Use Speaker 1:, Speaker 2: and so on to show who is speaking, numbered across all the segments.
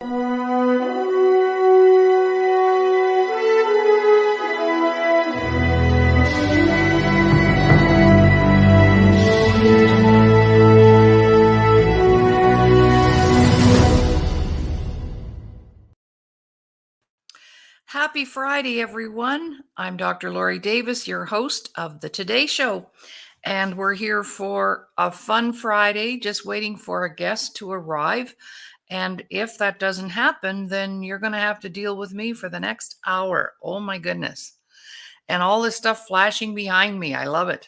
Speaker 1: Happy Friday, everyone. I'm Dr. Laurie Davis, your host of the Today Show. And we're here for a fun Friday, just waiting for a guest to arrive. And if that doesn't happen, then you're going to have to deal with me for the next hour. Oh, my goodness. And all this stuff flashing behind me. I love it.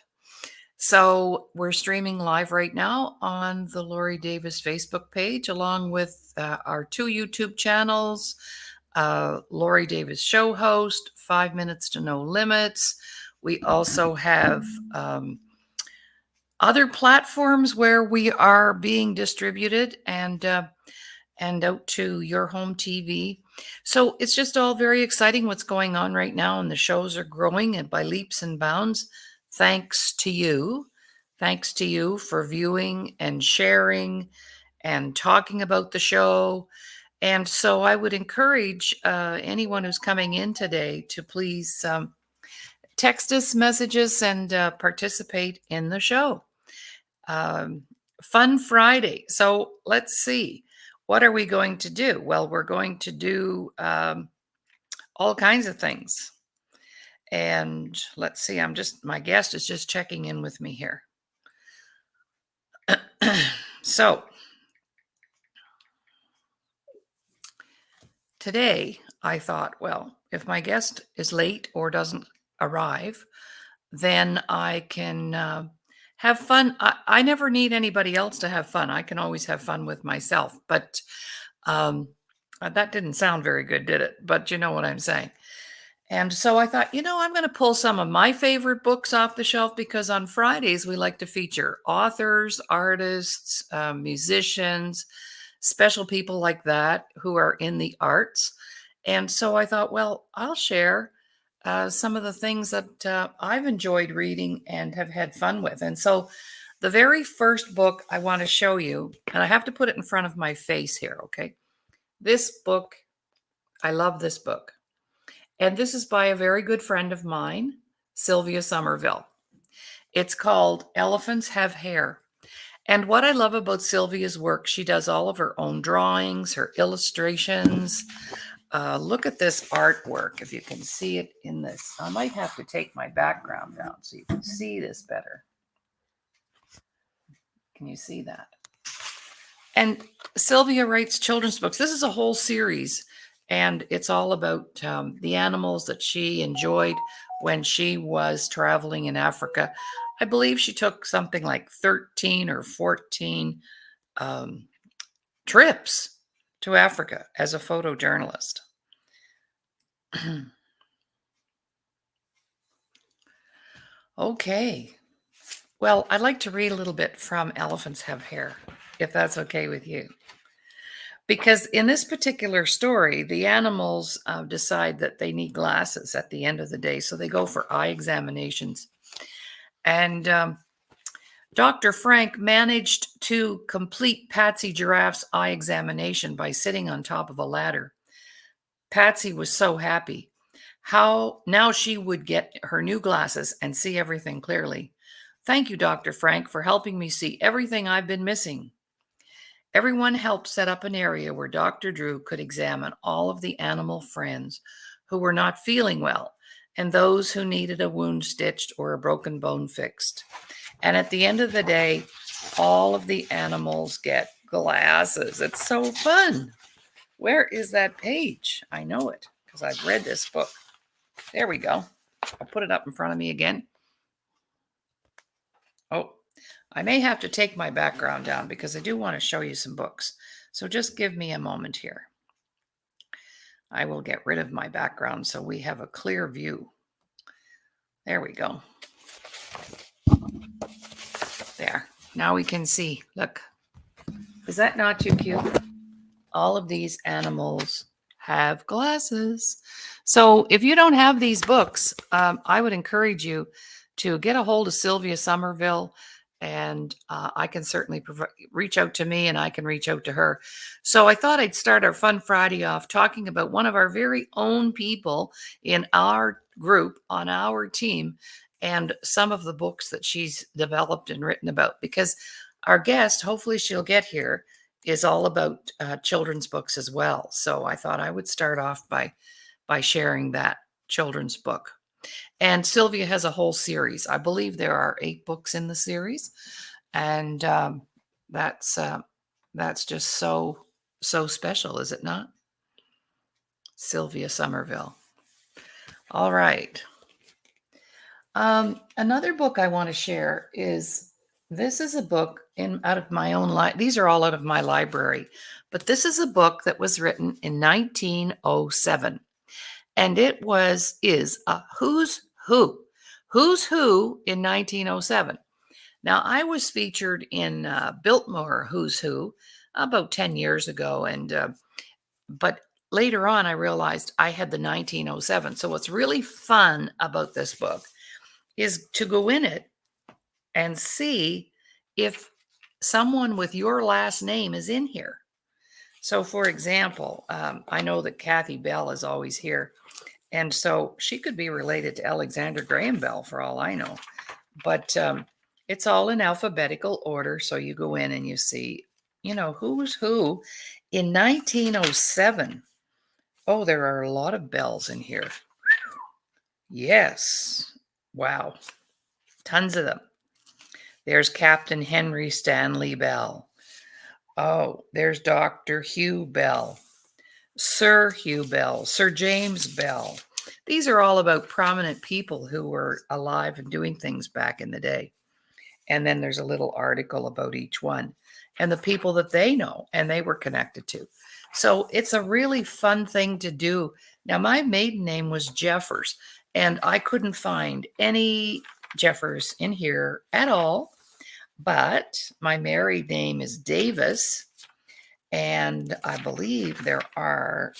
Speaker 1: So we're streaming live right now on the Laurie Davis Facebook page, along with our two YouTube channels. Laurie Davis show host, 5 Minutes to No Limits. We also have other platforms where we are being distributed and out to your home TV. So it's just all very exciting what's going on right now, and the shows are growing and by leaps and bounds. Thanks to you. Thanks to you for viewing and sharing and talking about the show. And so I would encourage anyone who's coming in today to please text us messages and participate in the show. Fun Friday. So let's see. What are we going to do? Well, we're going to do all kinds of things. And let's see, my guest is just checking in with me here. So today I thought, well, if my guest is late or doesn't arrive, then I can have fun. I never need anybody else to have fun. I can always have fun with myself. But that didn't sound very good, did it? But you know what I'm saying. And so I thought, I'm going to pull some of my favorite books off the shelf, because on Fridays we like to feature authors, artists, musicians, special people like that who are in the arts. And so I thought, well, I'll share some of the things that I've enjoyed reading and have had fun with. And so the very first book I want to show you, and I have to put it in front of my face here, okay? This book, I love this book. And this is by a very good friend of mine, Sylvia Somerville. It's called Elephants Have Hair. And what I love about Sylvia's work, she does all of her own drawings, her illustrations. Look at this artwork, if you can see it in this. I might have to take my background down so you can see this better. Can you see that? And Sylvia writes children's books. This is a whole series, and it's all about the animals that she enjoyed when she was traveling in Africa. I believe she took something like 13 or 14 trips to Africa as a photojournalist. Okay. Well, I'd like to read a little bit from Elephants Have Hair, if that's okay with you. Because in this particular story, the animals decide that they need glasses at the end of the day, so they go for eye examinations. And Dr. Frank managed to complete Patsy Giraffe's eye examination by sitting on top of a ladder. Patsy was so happy. How now she would get her new glasses and see everything clearly. Thank you, Dr. Frank, for helping me see everything I've been missing. Everyone helped set up an area where Dr. Drew could examine all of the animal friends who were not feeling well and those who needed a wound stitched or a broken bone fixed. And at the end of the day, all of the animals get glasses. It's so fun. Where is that page? I know it because I've read this book. There we go. I'll put it up in front of me again. Oh, I may have to take my background down because I do want to show you some books. So just give me a moment here. I will get rid of my background so we have a clear view. There we go. There. Now we can see. Look. Is that not too cute? All of these animals have glasses. So if you don't have these books, I would encourage you to get a hold of Sylvia Somerville and I can certainly reach out to me and I can reach out to her. So I thought I'd start our Fun Friday off talking about one of our very own people in our group, on our team, and some of the books that she's developed and written about. Because our guest, hopefully she'll get here, is all about children's books as well. So I thought I would start off by sharing that children's book. And Sylvia has a whole series. I believe there are 8 books in the series, and that's uh, that's just so special, is it not? Sylvia Somerville. All right. Another book I want to share is, this is a book in out of my own these are all out of my library, but this is a book that was written in 1907. And it is a who's who in 1907. Now, I was featured in Biltmore Who's Who about 10 years ago, and but later on I realized I had the 1907. So what's really fun about this book is to go in it and see if someone with your last name is in here. So, for example, I know that Kathy Bell is always here. And so she could be related to Alexander Graham Bell for all I know. But it's all in alphabetical order. So you go in and you see, who's who in 1907. Oh, there are a lot of bells in here. Yes. Wow. Tons of them. There's Captain Henry Stanley Bell. Oh, there's Dr. Hugh Bell. Sir Hugh Bell, Sir James Bell. These are all about prominent people who were alive and doing things back in the day. And then there's a little article about each one and the people that they know and they were connected to. So it's a really fun thing to do. Now, my maiden name was Jeffers, and I couldn't find any Jeffers in here at all. But my married name is Davis. And I believe there are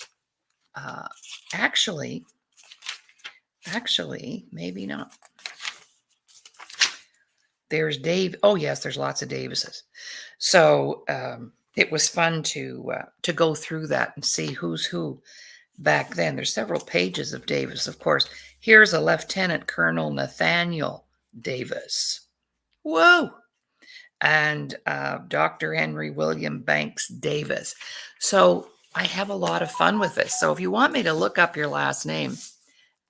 Speaker 1: actually, maybe not. There's Dave. Oh, yes, there's lots of Davises. So it was fun to go through that and see who's who back then. There's several pages of Davis, of course. Here's a Lieutenant Colonel Nathaniel Davis. Whoa. And Dr. Henry William Banks Davis. So I have a lot of fun with this. So if you want me to look up your last name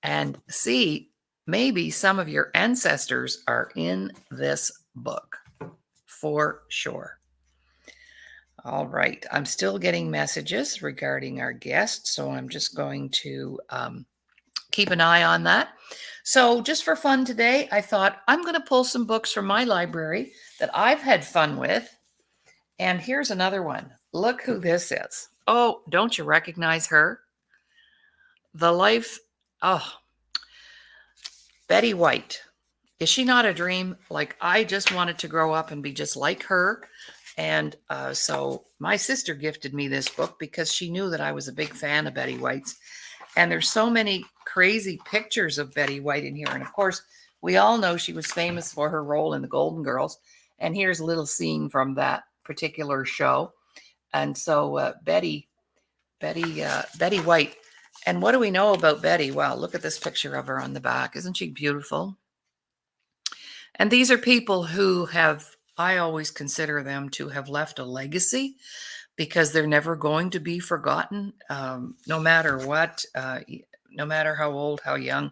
Speaker 1: and see, maybe some of your ancestors are in this book for sure. All right. I'm still getting messages regarding our guest, so I'm just going to keep an eye on that. So just for fun today, I thought I'm going to pull some books from my library that I've had fun with. And here's another one. Look who this is. Oh, don't you recognize her? The life, oh, Betty White. Is she not a dream? Like, I just wanted to grow up and be just like her. And so my sister gifted me this book because she knew that I was a big fan of Betty White's. And there's so many crazy pictures of Betty White in here. And of course, we all know she was famous for her role in the Golden Girls. And here's a little scene from that particular show. And so Betty White. And what do we know about Betty? Wow, look at this picture of her on the back. Isn't she beautiful? And these are people who I always consider them to have left a legacy, because they're never going to be forgotten, no matter what, no matter how old, how young,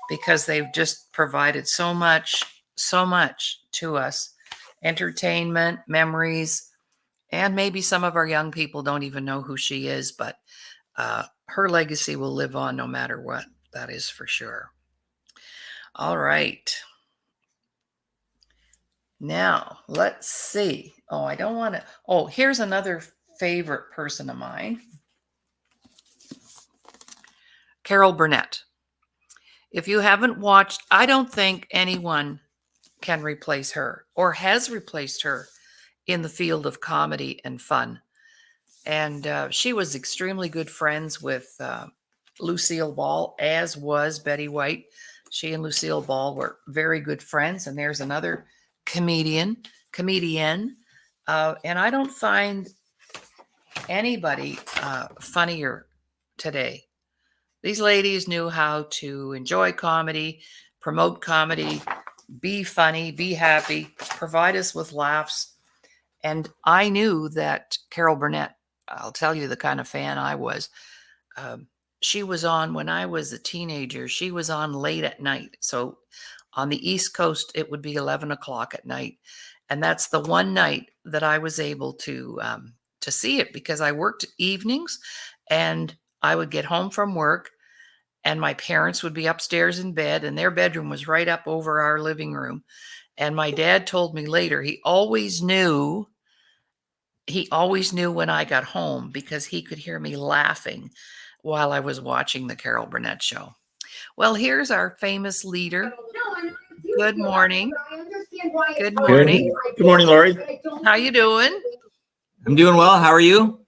Speaker 1: because they've just provided so much to us, entertainment, memories, and maybe some of our young people don't even know who she is, but her legacy will live on no matter what. That is for sure. All right. Now, let's see. Oh, I don't want to. Oh, here's another favorite person of mine. Carol Burnett. If you haven't watched, I don't think anyone can replace her or has replaced her in the field of comedy and fun. And she was extremely good friends with Lucille Ball, as was Betty White. She and Lucille Ball were very good friends. And there's another comedian, and I don't find anybody funnier today. These ladies knew how to enjoy comedy, promote comedy, be funny, be happy, provide us with laughs. And I knew that Carol Burnett, I'll tell you the kind of fan I was. Um, she was on when I was a teenager. She was on late at night. So on the East Coast, it would be 11 o'clock at night. And that's the one night that I was able to see it because I worked evenings and I would get home from work and my parents would be upstairs in bed and their bedroom was right up over our living room. And my dad told me later he always knew when I got home because he could hear me laughing while I was watching the Carol Burnett show. Well, here's our famous leader. Good morning. Good morning.
Speaker 2: Good morning, Laurie.
Speaker 1: How you doing?
Speaker 2: I'm doing well. How are you?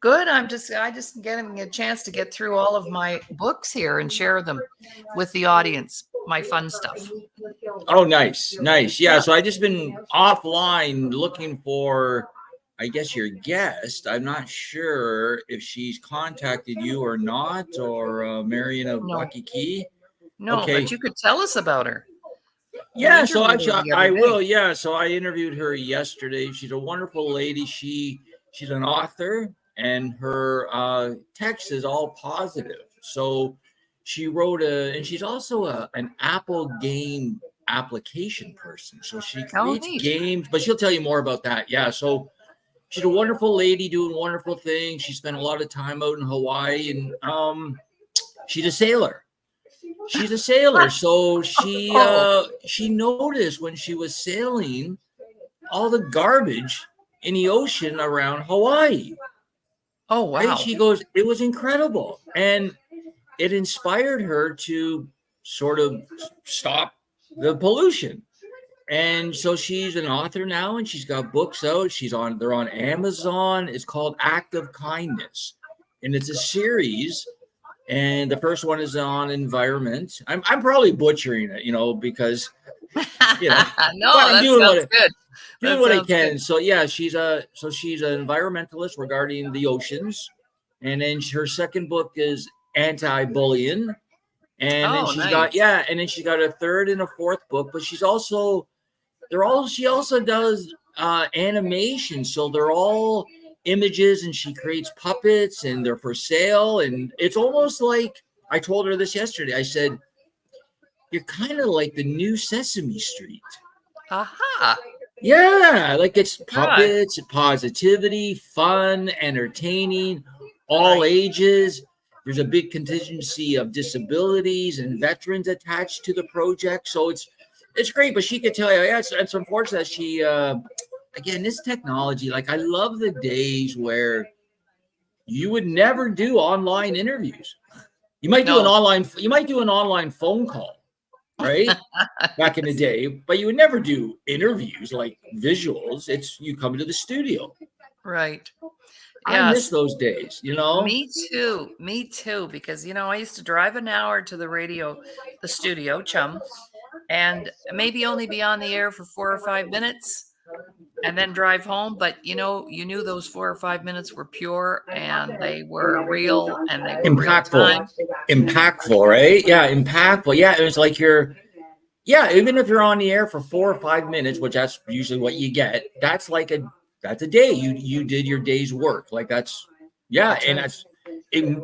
Speaker 1: Good. I just getting a chance to get through all of my books here and share them with the audience. My fun stuff.
Speaker 2: Oh, nice. Yeah. So I just been offline looking for, I guess, your guest. I'm not sure if she's contacted you or not, or Marianne of Waikiki.
Speaker 1: No,
Speaker 2: Okay.
Speaker 1: but you could tell us about her.
Speaker 2: Yeah. So actually, I will. Yeah. So I interviewed her yesterday. She's a wonderful lady. She's an author, and her text is all positive. So she wrote and she's also an Apple game application person. So she creates games, but she'll tell you more about that. Yeah. So she's a wonderful lady doing wonderful things. She spent a lot of time out in Hawaii, and she's a sailor. So she noticed when she was sailing all the garbage in the ocean around Hawaii.
Speaker 1: Oh, wow.
Speaker 2: Right? She goes, it was incredible. And it inspired her to sort of stop the pollution. And so she's an author now, and she's got books out. They're on Amazon. It's called Act of Kindness. And it's a series. And the first one is on environment. I'm probably butchering it, because
Speaker 1: no,
Speaker 2: I'm doing what I can.
Speaker 1: Good.
Speaker 2: So yeah, she's an environmentalist regarding the oceans, and then her second book is anti-bullying, and then she's got a third and a fourth book. But she also does animation, so they're all images, and she creates puppets, and they're for sale. And it's almost like, I told her this yesterday. I said, you're kind of like the new Sesame Street.
Speaker 1: Aha.
Speaker 2: Yeah, like it's puppets, positivity, fun, entertaining, all ages. There's a big contingency of disabilities and veterans attached to the project. So it's great, but she could tell you, it's unfortunate that she, again, this technology, like, I love the days where you would never do online interviews. You might do an online phone call, right? Back in the day, but you would never do interviews like visuals. It's you come to the studio.
Speaker 1: Right.
Speaker 2: I miss those days,
Speaker 1: Me too, because I used to drive an hour to the studio, Chum, and maybe only be on the air for 4 or 5 minutes and then drive home. But you knew those 4 or 5 minutes were pure and they were real and they were
Speaker 2: impactful, right? Yeah, impactful. Yeah, it was like even if you're on the air for 4 or 5 minutes, which that's usually what you get, that's a day. You did your day's work. Like that's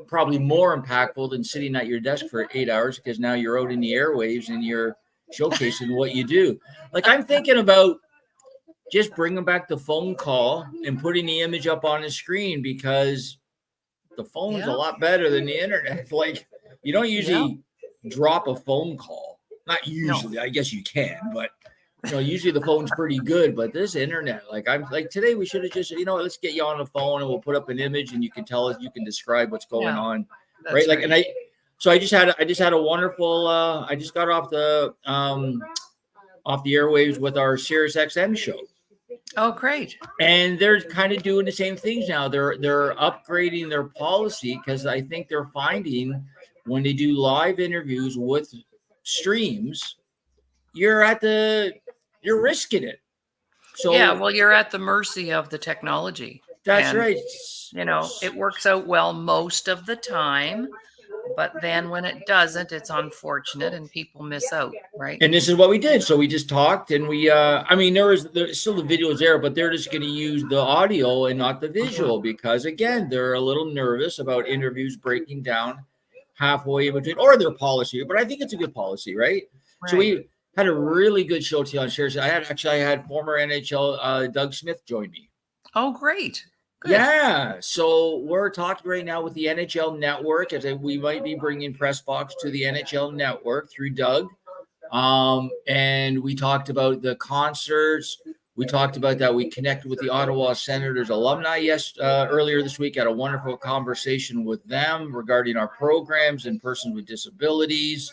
Speaker 2: probably more impactful than sitting at your desk for 8 hours, because now you're out in the airwaves and you're showcasing what you do. Like, I'm thinking about just bringing back the phone call and putting the image up on the screen, because the phone's a lot better than the internet. Like, you don't usually drop a phone call. Not usually. No. I guess you can, but usually the phone's pretty good. But this internet, today we should have just, let's get you on the phone and we'll put up an image and you can tell us, you can describe what's going on, right? Like, and I just had a wonderful. I just got off the airwaves with our Sirius XM show.
Speaker 1: Oh, great.
Speaker 2: And they're kind of doing the same things now. They're upgrading their policy, because I think they're finding when they do live interviews with streams, you're you're risking it. So
Speaker 1: Yeah, well, you're at the mercy of the technology.
Speaker 2: that's
Speaker 1: And,
Speaker 2: right.
Speaker 1: it works out well most of the time. But then when it doesn't, it's unfortunate and people miss out, right?
Speaker 2: And this is what we did. So we just talked, and I mean, there's still the videos there, but they're just going to use the audio and not the visual because, again, they're a little nervous about interviews breaking down halfway in between, or their policy. But I think it's a good policy, right? So
Speaker 1: Right.
Speaker 2: we had a really good show today on shares. I had former NHL Doug Smith join me.
Speaker 1: Oh, great. Good.
Speaker 2: Yeah, so we're talking right now with the NHL Network, as we might be bringing Press Box to the NHL Network through Doug. And we talked about the concerts. We talked about that. We connected with the Ottawa Senators alumni earlier this week. Had a wonderful conversation with them regarding our programs and persons with disabilities.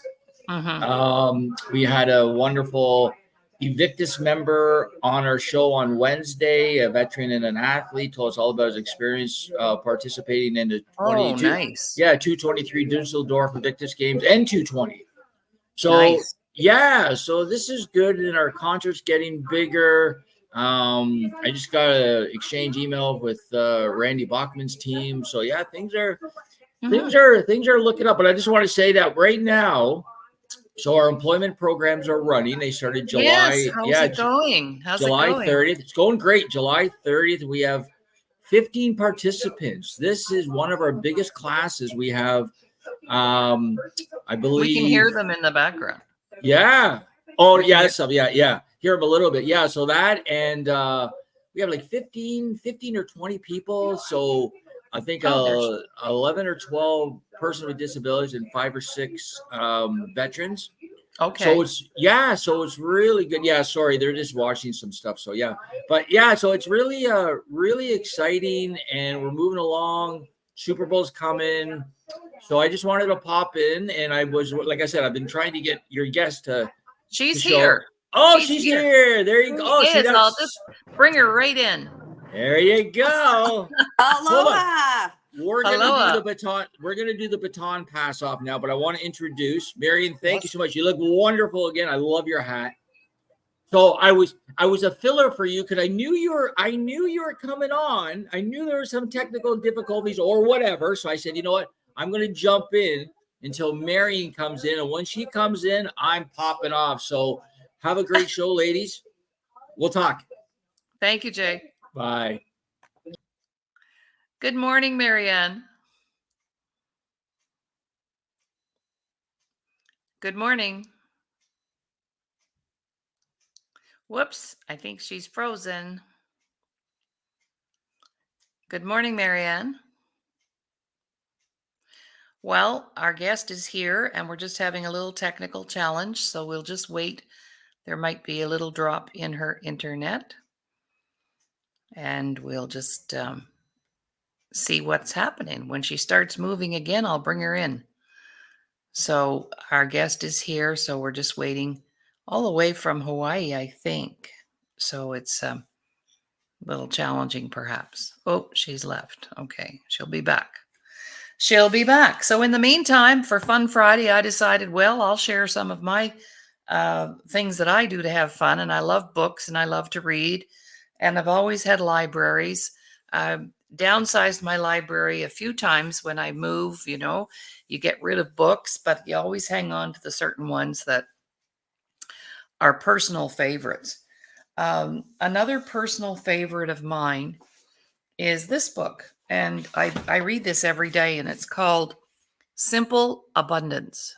Speaker 2: We had a wonderful Evictus member on our show on Wednesday, a veteran and an athlete, told us all about his experience participating in the
Speaker 1: Oh, nice.
Speaker 2: 223 Dusseldorf Evictus games and 220. So
Speaker 1: Nice.
Speaker 2: yeah, so this is good, and our concert's getting bigger. I just got to exchange email with Randy Bachman's team. So yeah, things are looking up. But I just want to say that right now, so our employment programs are running. They started
Speaker 1: Yes.
Speaker 2: July,
Speaker 1: How's it going? How's it
Speaker 2: July
Speaker 1: going?
Speaker 2: 30th. It's going great. July 30th, we have 15 participants. This is one of our biggest classes. We have, I believe,
Speaker 1: We can hear them in the background.
Speaker 2: Yeah. Oh, yeah. That's something. Yeah. Yeah. Hear them a little bit. Yeah. So that, and we have like 15 or 20 people. So I think 11 or 12 persons with disabilities and 5 or 6 veterans.
Speaker 1: Okay.
Speaker 2: So it's really good. Yeah, sorry, they're just watching some stuff. So yeah, but yeah, so it's really really exciting, and we're moving along. Super Bowl's coming, so I just wanted to pop in, and I was, like I said, I've been trying to get your guest to
Speaker 1: She's
Speaker 2: show.
Speaker 1: here.
Speaker 2: Oh, she's here. There you go. Oh,
Speaker 1: She is. I'll just bring her right in.
Speaker 2: There you go.
Speaker 3: Aloha.
Speaker 2: We're gonna do the baton. We're gonna do the baton pass off now, but I want to introduce Marianne. Thank you so much. You look wonderful again. I love your hat. So I was a filler for you because I knew you were coming on. I knew there were some technical difficulties or whatever. So I said, you know what? I'm gonna jump in until Marianne comes in, and when she comes in, I'm popping off. So have a great show, ladies. We'll talk.
Speaker 1: Thank you, Jay.
Speaker 2: Bye.
Speaker 1: Good morning, Marianne. Good morning. Whoops, I think she's frozen. Good morning, Marianne. Well, our guest is here, and we're just having a little technical challenge, so we'll just wait. There might be a little drop in her internet, and we'll just see what's happening. When she starts moving again, I'll bring her in. So our guest is here, so we're just waiting all the way from Hawaii, I think. So it's a little challenging, perhaps. Oh, she's left. Okay, she'll be back. She'll be back. So in the meantime, for Fun Friday, I decided, well, I'll share some of my things that I do to have fun. And I love books and I love to read. And I've always had libraries. Downsized my library a few times when I move. You get rid of books, but you always hang on to the certain ones that are personal favorites. Another personal favorite of mine is this book, and I read this every day, and it's called Simple Abundance.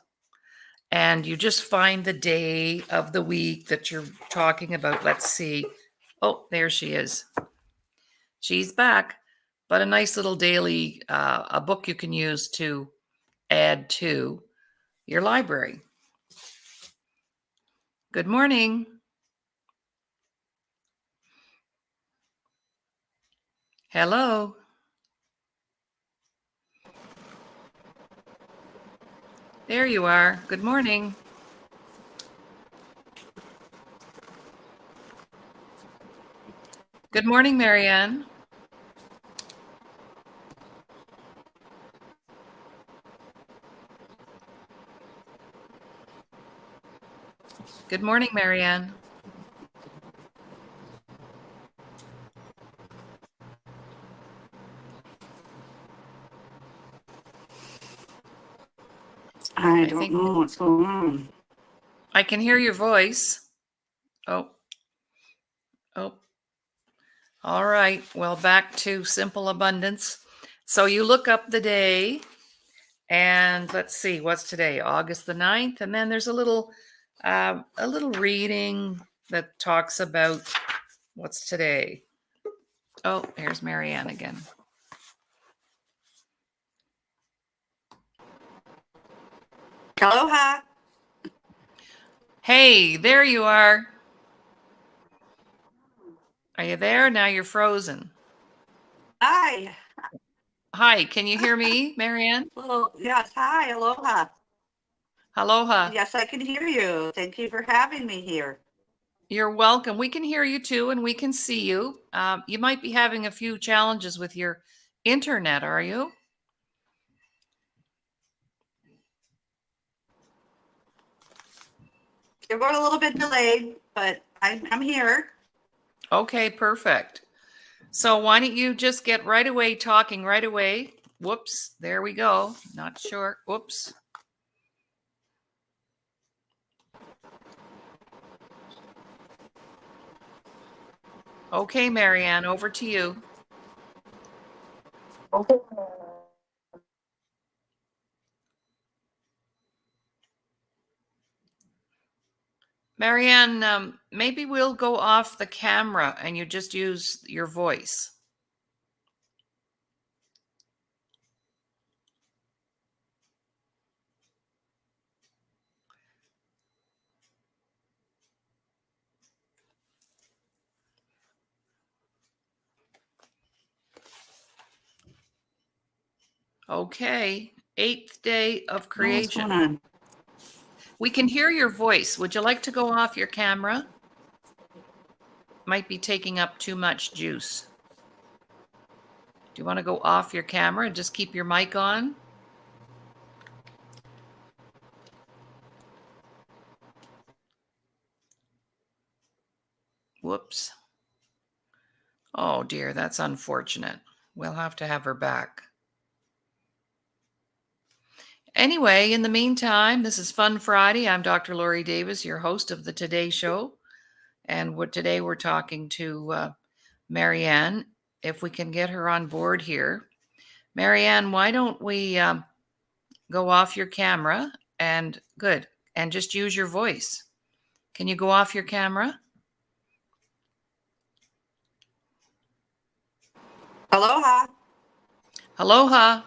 Speaker 1: And you just find the day of the week that you're talking about. Let's see. Oh, there she is. She's back. But a nice little daily, a book you can use to add to your library. Good morning. Hello. There you are. Good morning. Good morning, Marianne. Good morning, Marianne.
Speaker 3: I
Speaker 1: I
Speaker 3: don't
Speaker 1: think
Speaker 3: know what's going on.
Speaker 1: I can hear your voice. Oh, oh. All right. Well, back to simple abundance. So you look up the day, and let's see, what's today? August the 9th. And then there's a little reading that talks about what's today. Oh, here's Marianne again.
Speaker 3: Aloha.
Speaker 1: Hey, there you are. Are you there? Now you're frozen.
Speaker 3: Hi.
Speaker 1: Hi, can you hear me, Marianne?
Speaker 3: Well, yes. Hi. Aloha.
Speaker 1: Aloha.
Speaker 3: Yes, I can hear you. Thank you for having me here.
Speaker 1: You're welcome. We can hear you too, and we can see you. You might be having a few challenges with your internet, are you?
Speaker 3: You're going a little bit delayed, but I'm here.
Speaker 1: Okay, perfect. So why don't you just get right away talking right away? Whoops, there we go. Not sure. Whoops. Okay, Marianne, over to you.
Speaker 3: Okay.
Speaker 1: Marianne, maybe we'll go off the camera and you just use your voice. Okay, 8th day of
Speaker 3: No, what's going
Speaker 1: creation.
Speaker 3: on?
Speaker 1: We can hear your voice. Would you like to go off your camera? Might be taking up too much juice. Do you want to go off your camera and just keep your mic on? Whoops. Oh dear, that's unfortunate. We'll have to have her back. Anyway, in the meantime, this is Fun Friday. I'm Dr. Laurie Davis, your host of the Today Show. And today we're talking to Marianne, if we can get her on board here. Marianne, why don't we go off your camera and good, and just use your voice. Can you go off your camera?
Speaker 3: Aloha.
Speaker 1: Aloha.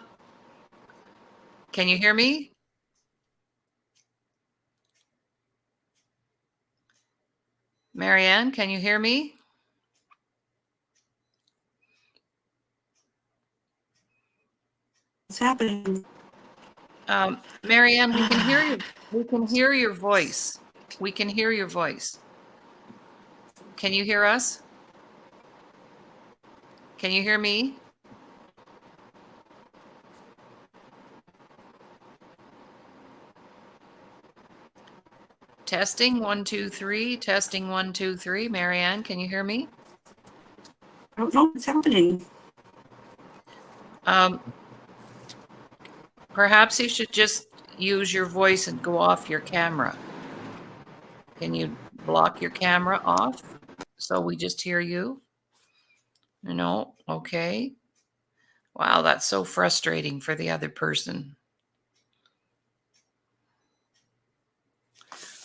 Speaker 1: Can you hear me? Marianne, can you hear me?
Speaker 3: What's happening?
Speaker 1: Marianne, we can hear you. We can hear your voice. We can hear your voice. Can you hear us? Can you hear me? Testing 1, 2, 3. Testing 1, 2, 3. Marianne, can you hear me?
Speaker 3: I don't know what's happening.
Speaker 1: Perhaps you should just use your voice and go off your camera. Can you block your camera off so we just hear you? No, okay. Wow, that's so frustrating for the other person.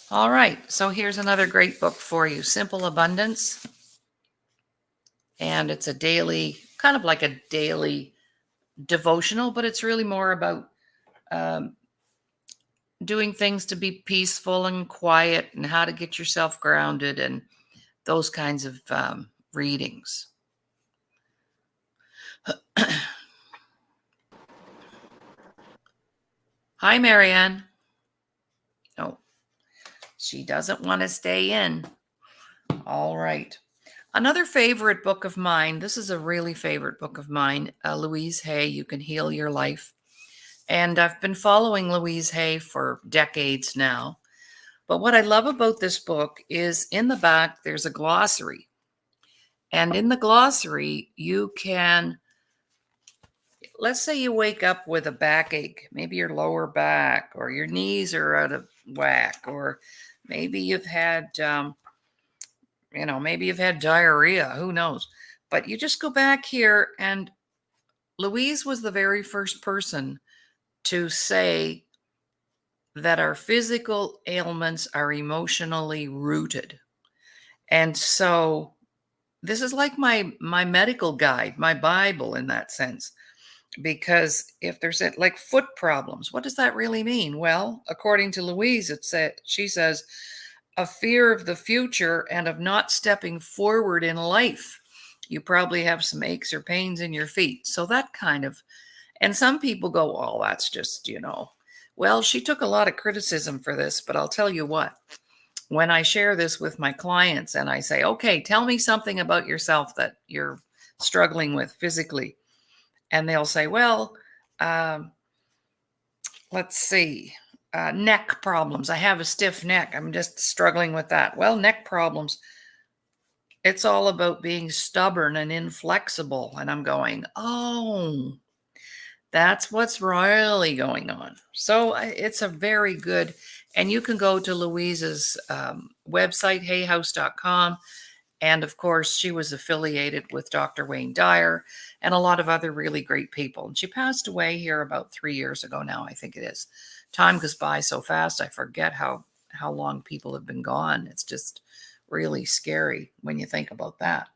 Speaker 1: All right, so here's another great book for you, Simple Abundance. And it's a daily, kind of like a daily devotional, but it's really more about doing things to be peaceful and quiet and how to get yourself grounded and those kinds of readings. Hi, Marianne. Oh, she doesn't want to stay in. All right. Another favorite book of mine, this is a really favorite book of mine, Louise Hay, You Can Heal Your Life. And I've been following Louise Hay for decades now. But what I love about this book is in the back, there's a glossary. And in the glossary, you can let's say you wake up with a backache, maybe your lower back or your knees are out of whack, or maybe you've had, maybe you've had diarrhea, who knows? But you just go back here, and Louise was the very first person to say that our physical ailments are emotionally rooted. And so this is like my medical guide, my Bible in that sense. Because if there's like foot problems, what does that really mean? Well, according to Louise, she says a fear of the future and of not stepping forward in life. You probably have some aches or pains in your feet. So that kind of, and some people go, oh, that's just, well, she took a lot of criticism for this, but I'll tell you what, when I share this with my clients and I say, okay, tell me something about yourself that you're struggling with physically. And they'll say, well, let's see, neck problems. I have a stiff neck. I'm just struggling with that. Well, neck problems, it's all about being stubborn and inflexible. And I'm going, oh, that's what's really going on. So it's a very good, and you can go to Louise's website, hayhouse.com. And of course, she was affiliated with Dr. Wayne Dyer and a lot of other really great people. And she passed away here about 3 years ago now, I think it is. Time goes by so fast, I forget how long people have been gone. It's just really scary when you think about that.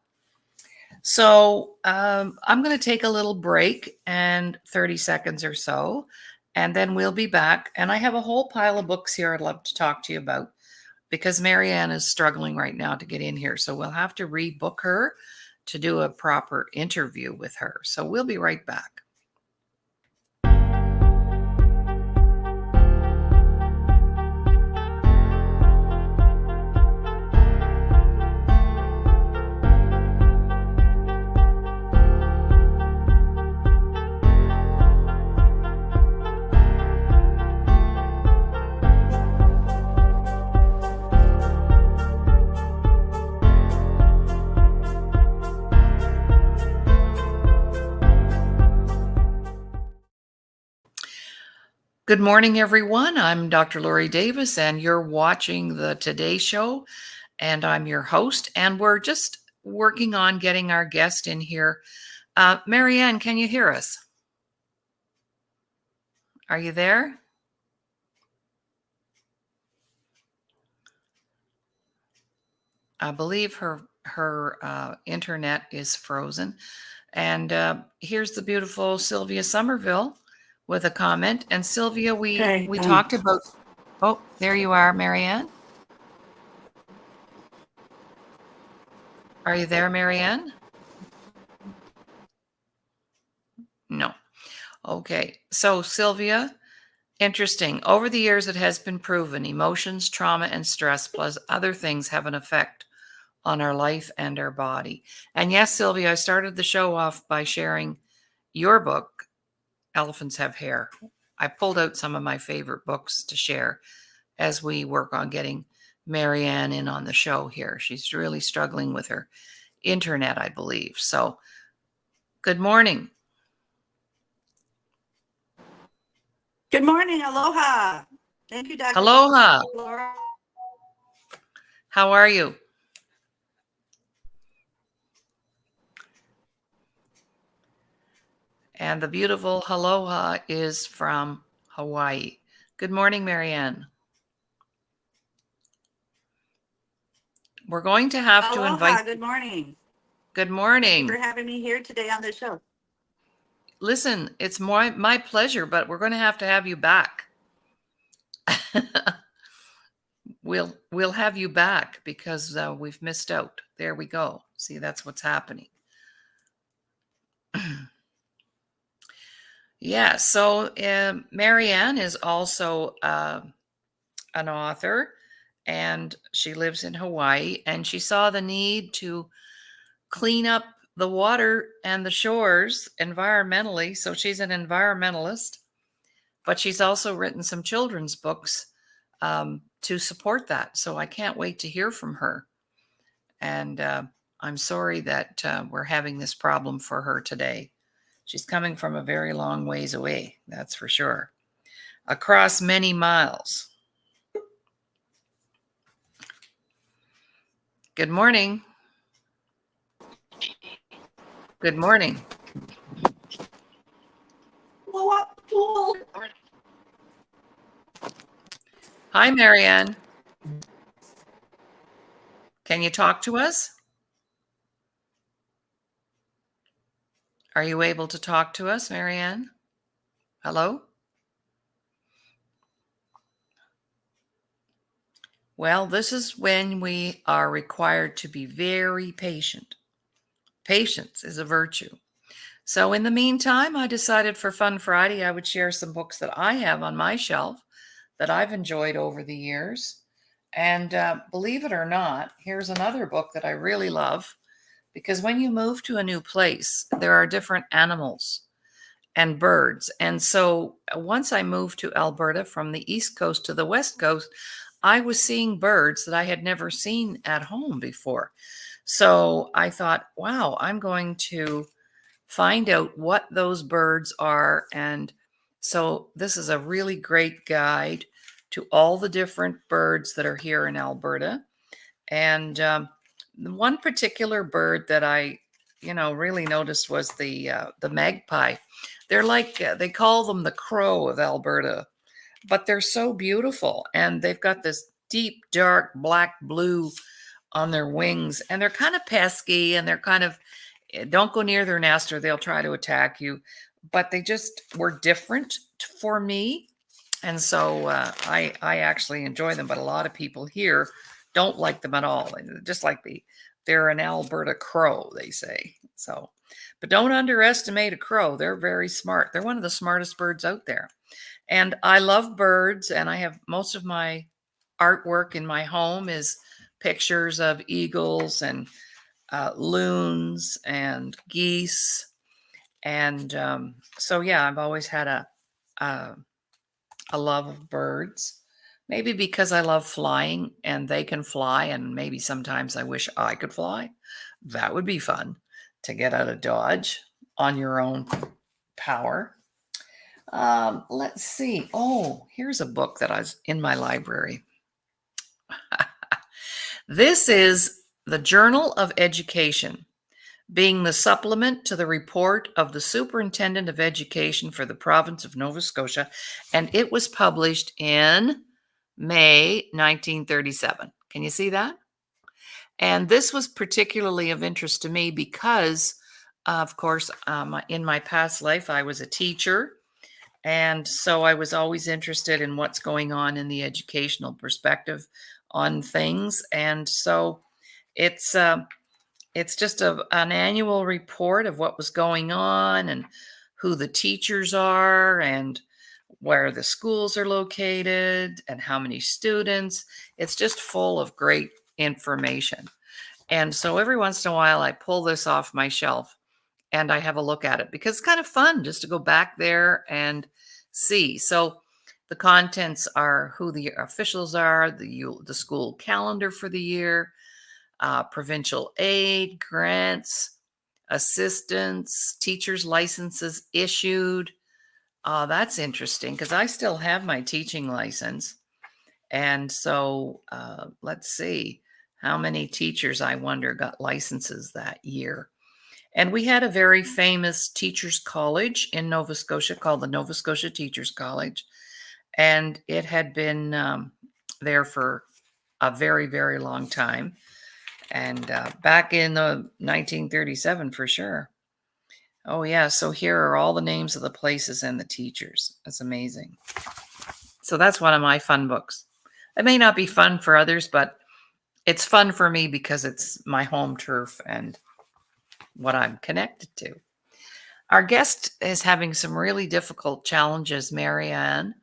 Speaker 1: So I'm going to take a little break, and 30 seconds or so, and then we'll be back. And I have a whole pile of books here I'd love to talk to you about, because Marianne is struggling right now to get in here. So we'll have to rebook her to do a proper interview with her. So we'll be right back. Good morning, everyone. I'm Dr. Laurie Davis, and you're watching the Today Show, and I'm your host, and we're just working on getting our guest in here. Marianne, can you hear us? Are you there? I believe her internet is frozen. And here's the beautiful Sylvia Somerville with a comment. And Sylvia, we talked about, oh, there you are, Marianne. Are you there, Marianne? No. Okay. So Sylvia, interesting. Over the years, it has been proven emotions, trauma, and stress, plus other things, have an effect on our life and our body. And yes, Sylvia, I started the show off by sharing your book, Elephants Have Hair. I pulled out some of my favorite books to share as we work on getting Marianne in on the show here. She's really struggling with her internet, I believe. So good morning.
Speaker 3: Good morning. Aloha. Thank you, Dr.
Speaker 1: Aloha.
Speaker 3: Laura.
Speaker 1: How are you? And the beautiful Aloha is from Hawaii. Good morning, Marianne. We're going to have to invite.
Speaker 3: Good morning.
Speaker 1: Good morning.
Speaker 3: Thank you for having me here today on the show.
Speaker 1: Listen, it's my pleasure, but we're going to have you back. We'll have you back because we've missed out. There we go. See, that's what's happening. Yeah, so Marianne is also an author, and she lives in Hawaii, and she saw the need to clean up the water and the shores environmentally. So she's an environmentalist, but she's also written some children's books to support that. So I can't wait to hear from her. And I'm sorry that we're having this problem for her today. She's coming from a very long ways away, that's for sure. Across many miles. Good morning. Good morning. Hi, Marianne. Can you talk to us? Are you able to talk to us, Marianne? Hello? Well, this is when we are required to be very patient. Patience is a virtue. So in the meantime, I decided for Fun Friday, I would share some books that I have on my shelf that I've enjoyed over the years. And believe it or not, here's another book that I really love, because when you move to a new place, there are different animals and birds. And so once I moved to Alberta from the East Coast to the West Coast, I was seeing birds that I had never seen at home before. So I thought, wow, I'm going to find out what those birds are. And so this is a really great guide to all the different birds that are here in Alberta. And the one particular bird that I, really noticed was the magpie. They're like they call them the crow of Alberta, but they're so beautiful, and they've got this deep, dark black blue on their wings, and they're kind of pesky, and they're kind of don't go near their nest or they'll try to attack you. But they just were different for me, and so I actually enjoy them. But a lot of people here don't like them at all. Just like they're an Alberta crow, they say. So, but don't underestimate a crow. They're very smart. They're one of the smartest birds out there. And I love birds, and I have most of my artwork in my home is pictures of eagles and loons and geese. And so, yeah, I've always had a love of birds. Maybe because I love flying and they can fly, and maybe sometimes I wish I could fly. That would be fun to get out of Dodge on your own power. Let's see. Oh, here's a book that I was in my library. This is the Journal of Education, being the supplement to the report of the Superintendent of Education for the province of Nova Scotia, and it was published in May 1937. Can you see that? And this was particularly of interest to me because, of course, in my past life, I was a teacher. And so I was always interested in what's going on in the educational perspective on things. And so it's just an annual report of what was going on and who the teachers are and where the schools are located and how many students. It's just full of great information. And so every once in a while, I pull this off my shelf and I have a look at it because it's kind of fun just to go back there and see. So the contents are who the officials are, the school calendar for the year, provincial aid, grants, assistance, teachers' licenses issued. That's interesting because I still have my teaching license. And so let's see how many teachers, I wonder, got licenses that year. And we had a very famous teachers' college in Nova Scotia called the Nova Scotia Teachers College. And it had been there for a very, very long time. And back in 1937 for sure. Oh, yeah. So here are all the names of the places and the teachers. That's amazing. So that's one of my fun books. It may not be fun for others, but it's fun for me because it's my home turf and what I'm connected to. Our guest is having some really difficult challenges, Marianne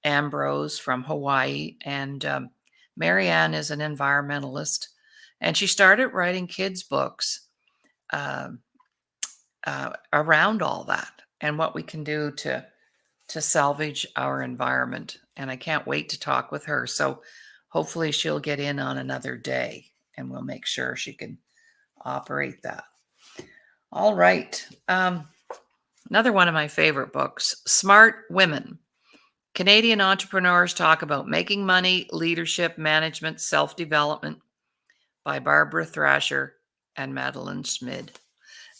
Speaker 1: Ambrose from Hawaii. And Marianne is an environmentalist, and she started writing kids' books around all that and what we can do to salvage our environment. And I can't wait to talk with her. So hopefully she'll get in on another day and we'll make sure she can operate that. All right. Another one of my favorite books, Smart Women. Canadian entrepreneurs talk about making money, leadership, management, self-development by Barbara Thrasher and Madeline Schmid.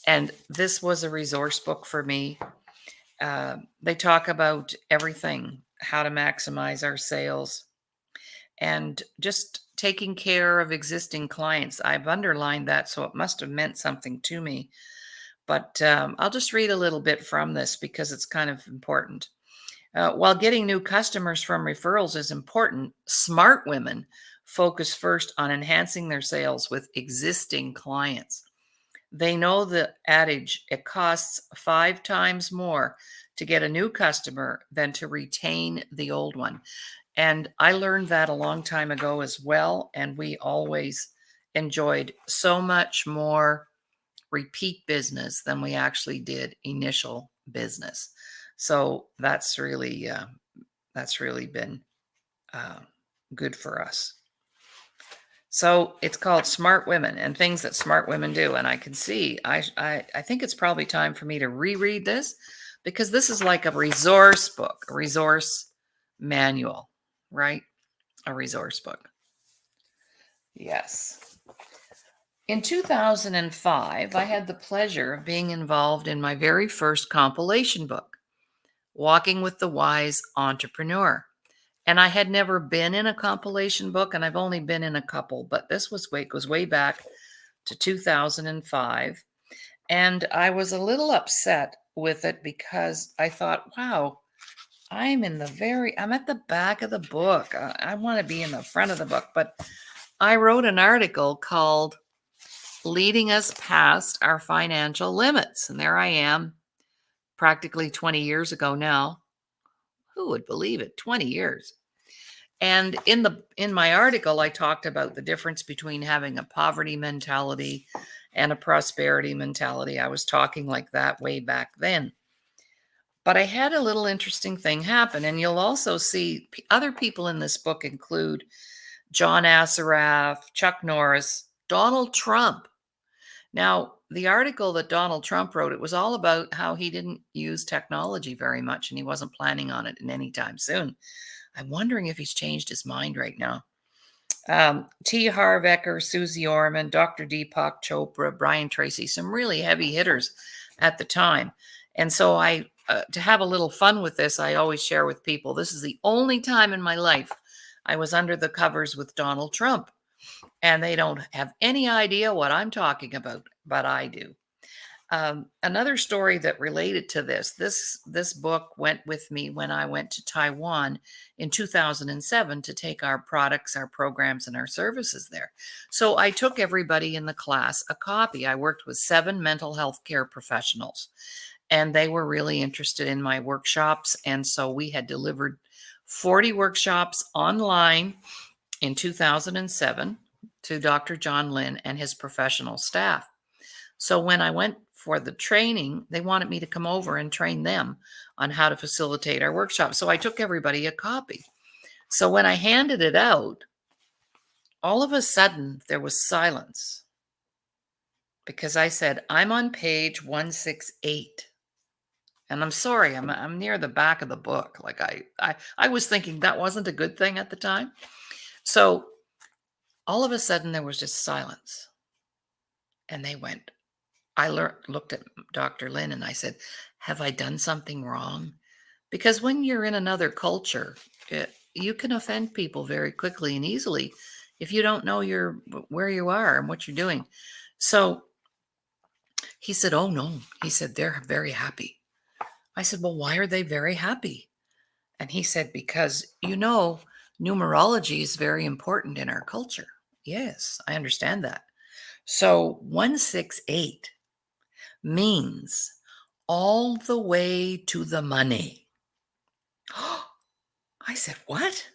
Speaker 1: And this was a resource book for me. They talk about everything, how to maximize our sales, and just taking care of existing clients. I've underlined that, so it must have meant something to me. But I'll just read a little bit from this because it's kind of important. While getting new customers from referrals is important, smart women focus first on enhancing their sales with existing clients. They know the adage, it costs 5 times more to get a new customer than to retain the old one. And I learned that a long time ago as well. And we always enjoyed so much more repeat business than we actually did initial business. So that's really been good for us. So it's called Smart Women and Things That Smart Women Do. And I can see, I think it's probably time for me to reread this because this is like a resource book, a resource manual, right? A resource book. Yes. In 2005, I had the pleasure of being involved in my very first compilation book, Walking with the Wise Entrepreneur. And I had never been in a compilation book, and I've only been in a couple, but this was goes way back to 2005. And I was a little upset with it because I thought, wow, I'm at the back of the book. I want to be in the front of the book. But I wrote an article called Leading Us Past Our Financial Limits. And there I am, practically 20 years ago now. Who would believe it? 20 years. And in my article, I talked about the difference between having a poverty mentality and a prosperity mentality. I was talking like that way back then. But I had a little interesting thing happen. And you'll also see other people in this book include John Assaraf, Chuck Norris, Donald Trump. Now, the article that Donald Trump wrote, it was all about how he didn't use technology very much and he wasn't planning on it in any time soon. I'm wondering if he's changed his mind right now. T. Harv Eker, Susie Orman, Dr. Deepak Chopra, Brian Tracy, some really heavy hitters at the time. And so to have a little fun with this, I always share with people, this is the only time in my life I was under the covers with Donald Trump. And they don't have any idea what I'm talking about, but I do. Another story that related to this book went with me when I went to Taiwan in 2007 to take our products, our programs, and our services there. So I took everybody in the class a copy. I worked with 7 mental health care professionals, and they were really interested in my workshops. And so we had delivered 40 workshops online in 2007 to Dr. John Lynn and his professional staff. So when I went for the training, they wanted me to come over and train them on how to facilitate our workshop. So I took everybody a copy. So when I handed it out, all of a sudden there was silence because I said, I'm on page 168. And I'm sorry, I'm near the back of the book. Like I was thinking that wasn't a good thing at the time. So all of a sudden there was just silence. And they went, looked at Dr. Lynn and I said, have I done something wrong? Because when you're in another culture, you can offend people very quickly and easily if you don't know where you are and what you're doing. So he said, oh no. He said, they're very happy. I said, well, why are they very happy? And he said, because, numerology is very important in our culture. Yes, I understand that. So 168 means all the way to the money. I said, what?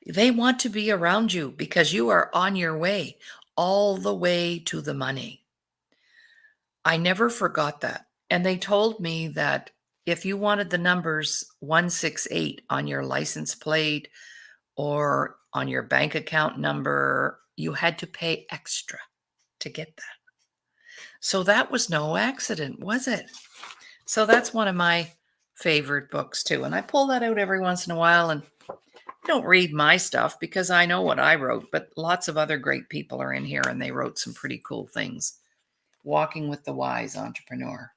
Speaker 1: They want to be around you because you are on your way all the way to the money. I never forgot that. And they told me that if you wanted the numbers 168 on your license plate or on your bank account number, you had to pay extra to get that. So that was no accident, was it? So that's one of my favorite books too. And I pull that out every once in a while, and I don't read my stuff because I know what I wrote, but lots of other great people are in here and they wrote some pretty cool things. Walking with the Wise Entrepreneur.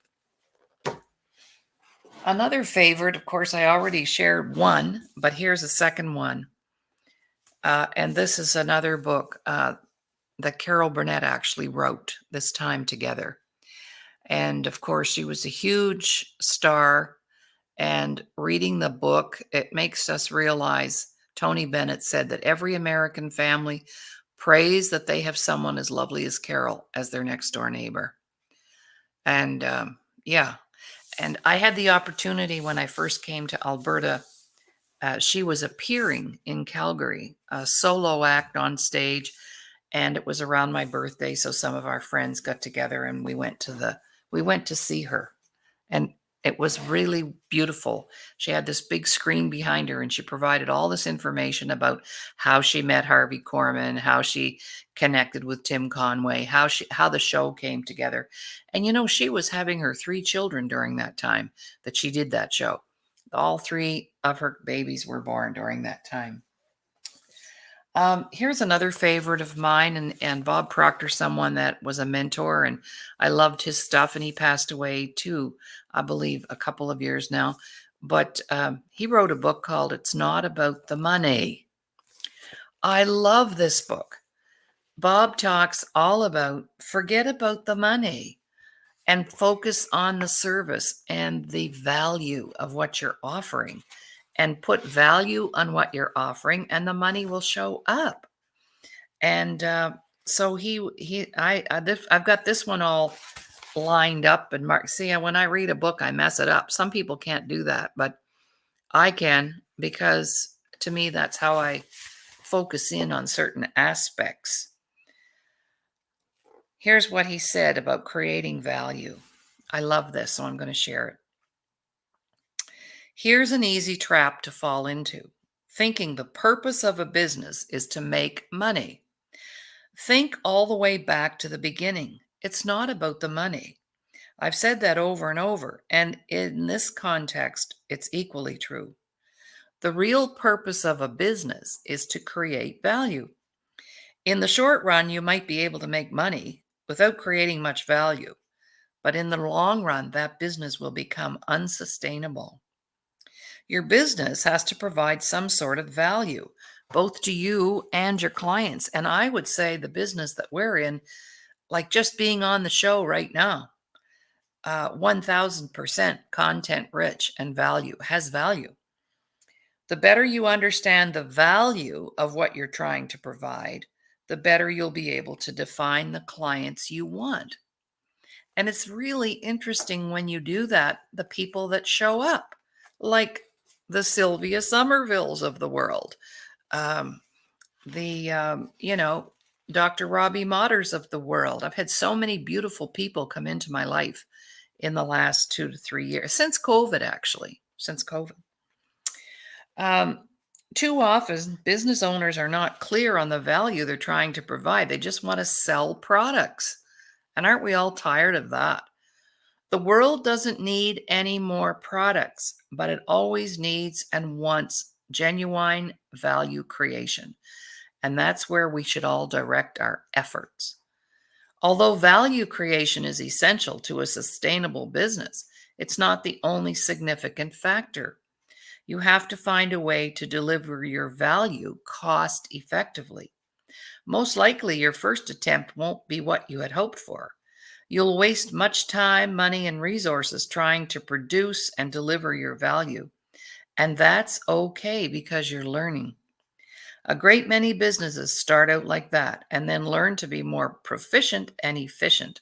Speaker 1: Another favorite, of course, I already shared one, but here's a second one. And this is another book that Carol Burnett actually wrote, This Time Together. And of course, she was a huge star. And reading the book, it makes us realize, Tony Bennett said that every American family prays that they have someone as lovely as Carol as their next door neighbor. And yeah, and I had the opportunity when I first came to Alberta. She was appearing in Calgary, a solo act on stage, and it was around my birthday. So some of our friends got together and we went to see her, and it was really beautiful. She had this big screen behind her, and she provided all this information about how she met Harvey Korman, how she connected with Tim Conway, how the show came together. And she was having her 3 children during that time that she did that show. All 3 of her babies were born during that time. Here's another favorite of mine, and Bob Proctor, someone that was a mentor, and I loved his stuff, and he passed away too, I believe, a couple of years now. But he wrote a book called It's Not About the Money. I love this book. Bob talks all about forget about the money and focus on the service and the value of what you're offering, and put value on what you're offering, and the money will show up. And so I've got this one all lined up and marked. See, when I read a book, I mess it up. Some people can't do that, but I can, because to me, that's how I focus in on certain aspects. Here's what he said about creating value. I love this, so I'm going to share it. Here's an easy trap to fall into: thinking the purpose of a business is to make money. Think all the way back to the beginning. It's not about the money. I've said that over and over, and in this context, it's equally true. The real purpose of a business is to create value. In the short run, you might be able to make money without creating much value, but in the long run, that business will become unsustainable. Your business has to provide some sort of value, both to you and your clients. And I would say the business that we're in, like just being on the show right now, 1000% content rich and has value. The better you understand the value of what you're trying to provide, the better you'll be able to define the clients you want. And it's really interesting when you do that, the people that show up, like the Sylvia Somervilles of the world, um, Dr. Robbie Motters of the world. I've had so many beautiful people come into my life in the last 2 to 3 years, since COVID, actually, since COVID. Too often, business owners are not clear on the value they're trying to provide. They just want to sell products. And aren't we all tired of that? The world doesn't need any more products, but it always needs and wants genuine value creation. And that's where we should all direct our efforts. Although value creation is essential to a sustainable business, it's not the only significant factor. You have to find a way to deliver your value cost effectively. Most likely, your first attempt won't be what you had hoped for. You'll waste much time, money, and resources trying to produce and deliver your value. And that's okay, because you're learning. A great many businesses start out like that and then learn to be more proficient and efficient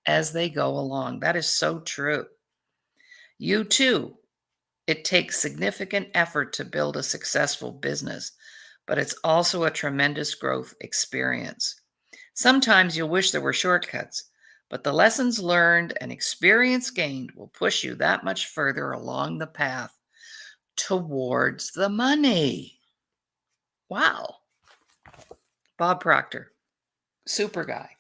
Speaker 1: as they go along. That is so true. You too. It takes significant effort to build a successful business, but it's also a tremendous growth experience. Sometimes you'll wish there were shortcuts, but the lessons learned and experience gained will push you that much further along the path towards the money. Wow. Bob Proctor, super guy,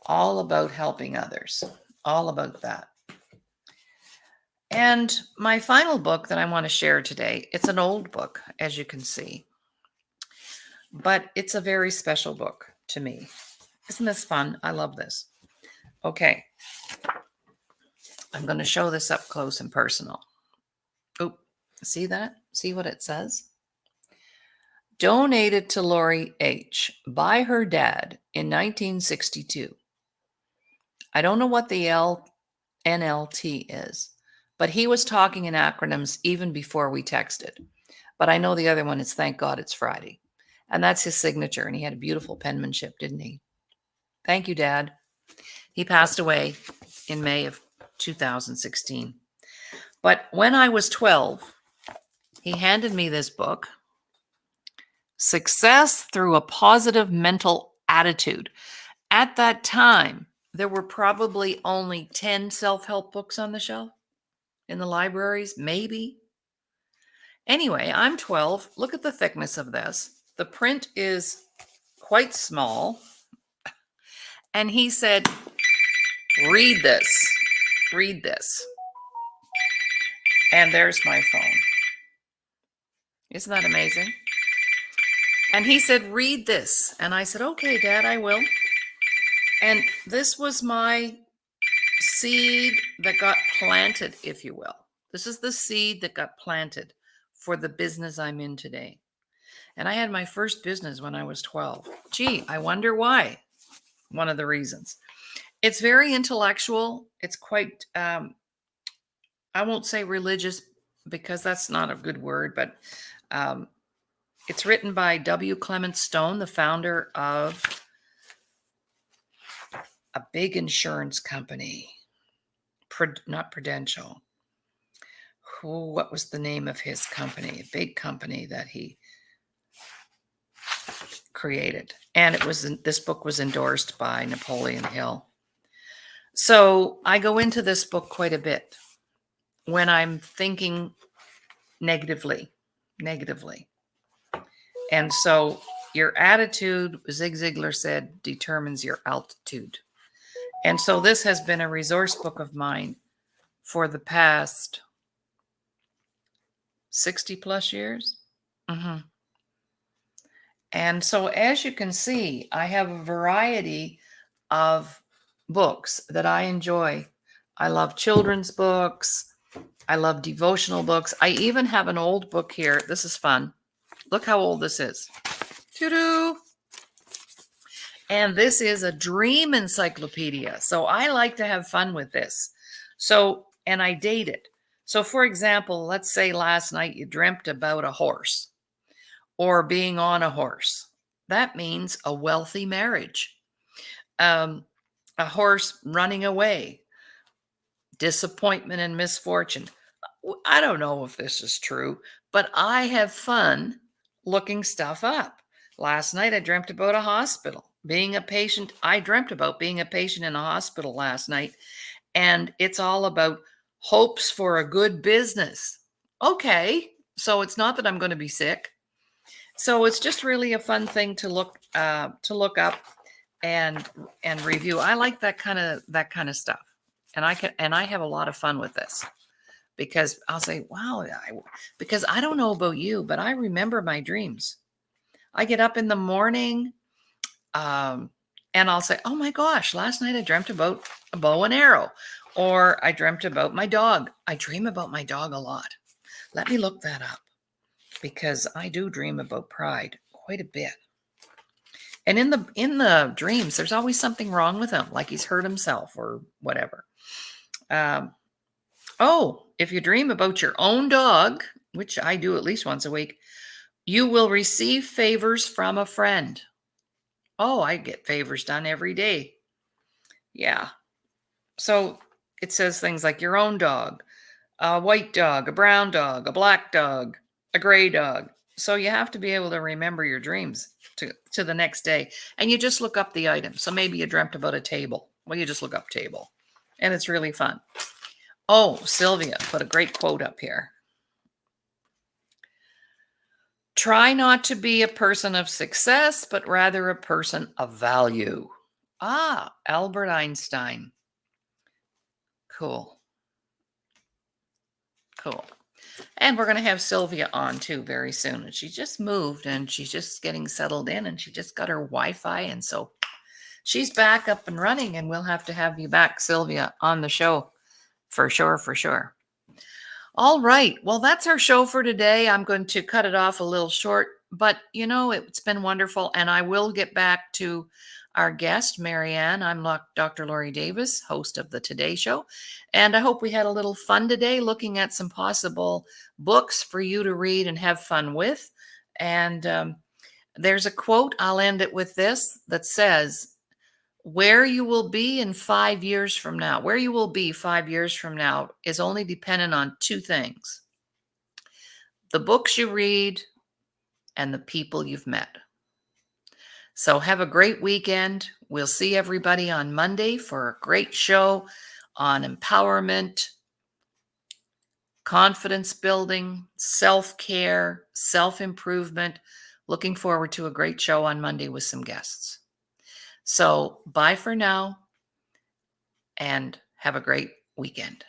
Speaker 1: all about helping others, all about that. And my final book that I want to share today, it's an old book, as you can see, but it's a very special book to me. Isn't this fun? I love this. Okay. I'm going to show this up close and personal. Oh, see that? See what it says? Donated to Laurie H. by her dad in 1962. I don't know what the NLT is, but he was talking in acronyms even before we texted. But I know the other one is Thank God It's Friday. And that's his signature. And he had a beautiful penmanship, didn't he? Thank you, Dad. He passed away in May of 2016. But when I was 12, he handed me this book, Success Through a Positive Mental Attitude. At that time, there were probably only 10 self-help books on the shelf in the libraries, maybe. Anyway, I'm 12. Look at the thickness of this. The print is quite small. And he said, read this. Read this. And there's my phone. Isn't that amazing? And he said, read this. And I said, okay, Dad, I will. And this was my seed that got planted, if you will. This is the seed that got planted for the business I'm in today. And I had my first business when I was 12. Gee, I wonder why. One of the reasons. It's very intellectual. It's quite, I won't say religious because that's not a good word, but it's written by W. Clement Stone, the founder of a big insurance company, not Prudential. What was the name of his company? A big company that he created. And this book was endorsed by Napoleon Hill. So I go into this book quite a bit when I'm thinking negatively. And so your attitude, Zig Ziglar said, determines your altitude. And so this has been a resource book of mine for the past 60 plus years. And so as you can see, I have a variety of books that I enjoy. I love children's books. I love devotional books. I even have an old book here. This is fun. Look how old this is. Doo-doo. And this is a dream encyclopedia. So I like to have fun with this. So, and I date it. So for example, let's say last night you dreamt about a horse or being on a horse. That means a wealthy marriage. A horse running away, disappointment and misfortune. I don't know if this is true, but I have fun looking stuff up. Last night I dreamt about a hospital. Being a patient, I dreamt about being a patient in a hospital last night, and it's all about hopes for a good business. Okay, so it's not that I'm going to be sick. So it's just really a fun thing to look up and review. I like that kind of stuff, and I have a lot of fun with this because I'll say, wow, because I don't know about you, but I remember my dreams. I get up in the morning, and I'll say, oh my gosh, last night I dreamt about a bow and arrow, or I dreamt about my dog. I dream about my dog a lot. Let me look that up because I do dream about Pride quite a bit. And in the dreams, there's always something wrong with him, like he's hurt himself or whatever. If you dream about your own dog, which I do at least once a week, you will receive favors from a friend. Oh, I get favors done every day. Yeah. So it says things like your own dog, a white dog, a brown dog, a black dog, a gray dog. So you have to be able to remember your dreams to the next day. And you just look up the item. So maybe you dreamt about a table. Well, you just look up table. And it's really fun. Oh, Sylvia put a great quote up here. Try not to be a person of success, but rather a person of value. Ah, Albert Einstein. Cool. Cool. And we're going to have Sylvia on too very soon. And she just moved and she's just getting settled in and she just got her Wi-Fi. And so she's back up and running, and we'll have to have you back, Sylvia, on the show for sure, for sure. All right. Well, that's our show for today. I'm going to cut it off a little short, but you know, it's been wonderful. And I will get back to our guest, Marianne. I'm Dr. Laurie Davis, host of the Today Show. And I hope we had a little fun today looking at some possible books for you to read and have fun with. And there's a quote, I'll end it with this, that says, where you will be in 5 years from now, where you will be 5 years from now is only dependent on two things: the books you read and the people you've met. So have a great weekend. We'll see everybody on Monday for a great show on empowerment, confidence building, self-care, self-improvement. Looking forward to a great show on Monday with some guests. So bye for now and have a great weekend.